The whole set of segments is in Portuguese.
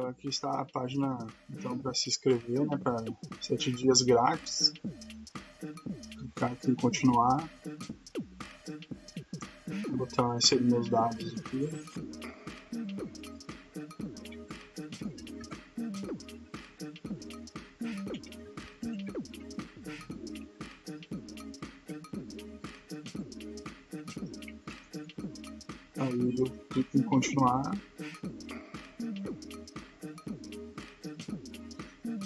Aqui está a página então para se inscrever, né, para 7 dias grátis. Clicar aqui em continuar. Vou botar inserir meus dados aqui. Aí eu clico em continuar.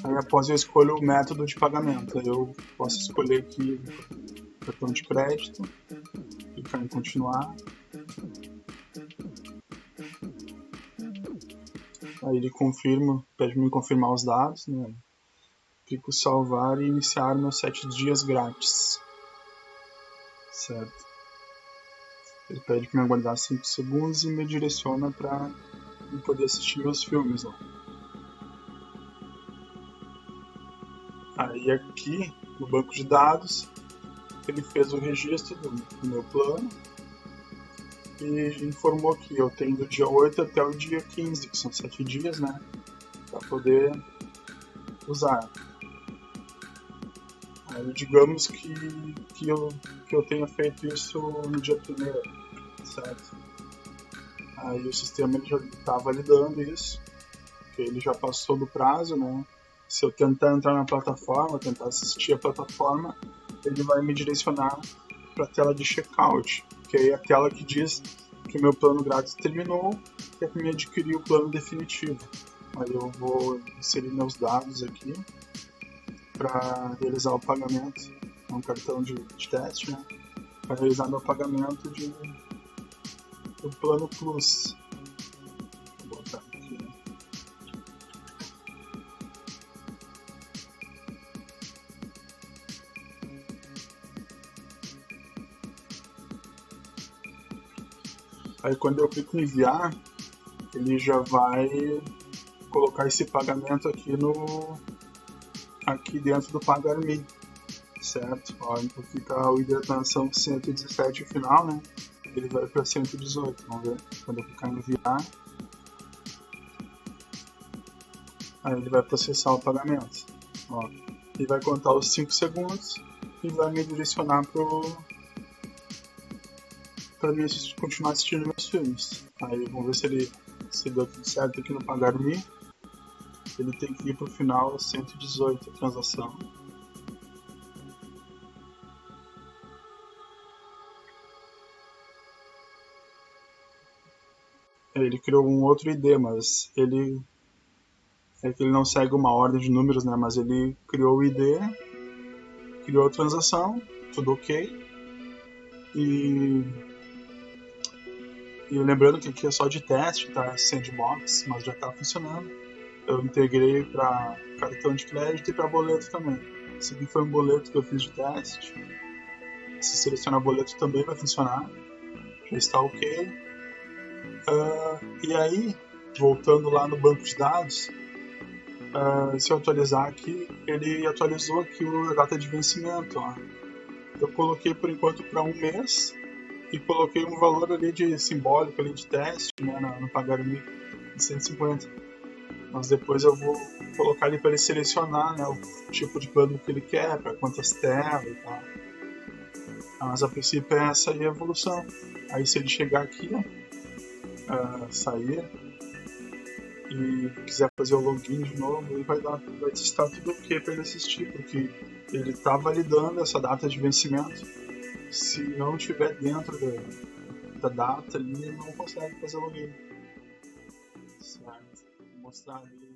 Aí após eu escolho o método de pagamento. Aí eu posso escolher aqui cartão de crédito, clicar em continuar. Aí ele confirma, pede para me confirmar os dados, né? Clico salvar e iniciar meus 7 dias grátis. Certo. Ele pede para me aguardar 5 segundos e me direciona para poder assistir meus filmes lá. Aí aqui no banco de dados ele fez o registro do meu plano e informou que eu tenho do dia 8 até o dia 15, que são 7 dias, né, para poder usar. Aí digamos que eu tenha feito isso no dia 1º, certo? Aí o sistema ele já está validando isso, que ele já passou do prazo, né? Se eu tentar entrar na plataforma, tentar assistir a plataforma, ele vai me direcionar para a tela de checkout, que é a tela que diz que o meu plano grátis terminou e é para me adquirir o plano definitivo. Aí eu vou inserir meus dados aqui para realizar o pagamento. É um cartão de teste, né? Para realizar meu pagamento do plano Plus. Vou botar aqui. Aí quando eu clico em enviar, ele já vai colocar esse pagamento aqui dentro do Pagar.me, certo? Ó, então fica o ID da transação 117 no final, né? Ele vai para 118, vamos ver. Quando eu clicar em enviar, aí ele vai processar o pagamento. Ó, ele vai contar os 5 segundos e vai me direcionar para mim continuar assistindo meus filmes. Aí vamos ver se deu tudo certo aqui no Pagar.me. Ele tem que ir para o final 118 a transação. Ele criou um outro ID, mas ele não segue uma ordem de números, né? Mas ele criou o ID, criou a transação, tudo ok. E lembrando que aqui é só de teste, tá? Sandbox, mas já está funcionando. Eu integrei para cartão de crédito e para boleto também. Esse aqui foi um boleto que eu fiz de teste. Se selecionar boleto também vai funcionar. Já está ok. E aí, voltando lá no banco de dados, se eu atualizar aqui, ele atualizou aqui a data de vencimento. Ó. Eu coloquei por enquanto para 1 mês e coloquei um valor ali de simbólico ali de teste, né, no Pagar.me de 150. Mas depois eu vou colocar ali para ele selecionar, né, o tipo de plano que ele quer, para quantas telas e tal. Mas a princípio é essa aí a evolução. Aí se ele chegar aqui, sair e quiser fazer o login de novo, ele vai testar tudo ok para ele assistir, porque ele está validando essa data de vencimento. Se não estiver dentro da data ali, ele não consegue fazer o login. Certo? Vou mostrar ali